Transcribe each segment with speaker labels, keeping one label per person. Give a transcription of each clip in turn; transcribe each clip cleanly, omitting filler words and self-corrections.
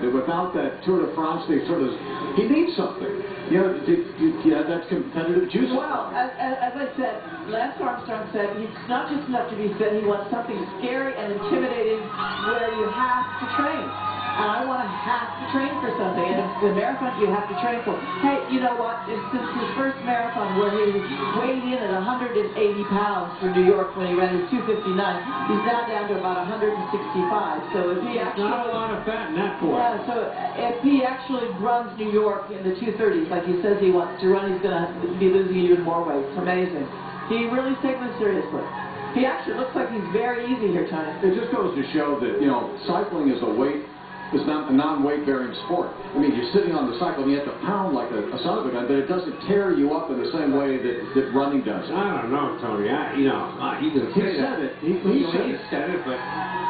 Speaker 1: that without that Tour de France, he needs something. You know, that competitive juice.
Speaker 2: Well, as I said, Lance Armstrong said it's not just enough to be fit. He wants something scary and intimidating where you have to train. And I want to have to train for something. And it's the marathon you have to train for. Hey, you know what? Since his first marathon where he weighed in at 180 pounds for New York when he ran his 2:59, he's now down to about 165. So if he actually...
Speaker 3: Not a lot of fat in that boy.
Speaker 2: Yeah, so if he actually runs New York in the 2:30s like he says he wants to run, he's going to be losing even more weight. It's amazing. He really is taking it seriously. He actually looks like he's very easy here, Tony.
Speaker 1: It just goes to show that, you know, cycling is it's not a non-weight-bearing sport. I mean, you're sitting on the cycle and you have to pound like a son of a gun, but it doesn't tear you up in the same way that running does.
Speaker 3: I don't know, Tony. You can say that. He said it, but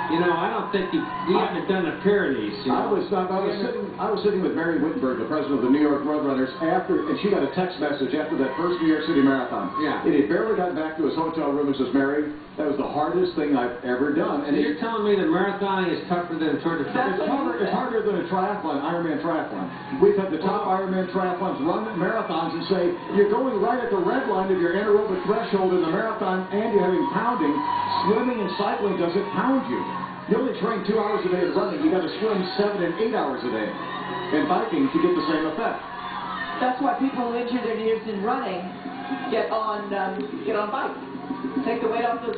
Speaker 3: you know, I don't think he hasn't done the Pyrenees. You know?
Speaker 1: I was sitting with Mary Wittenberg, the president of the New York Roadrunners, and she got a text message after that first New York City Marathon.
Speaker 3: Yeah.
Speaker 1: And he barely got back to his hotel room and says, "Mary, that was the hardest thing I've ever done." And
Speaker 3: you're telling me the marathon is tougher than Tour de France?
Speaker 1: It's harder than a triathlon, Ironman triathlon. We've had the top Ironman triathlons run marathons and say, you're going right at the red line of your anaerobic threshold in the marathon and you're having pounding. Swimming and cycling doesn't pound you. You only train 2 hours a day in running. You got to swim 7 and 8 hours a day. And biking to get the same effect.
Speaker 2: That's why people who injure their knees in running get on bike. Take the weight off the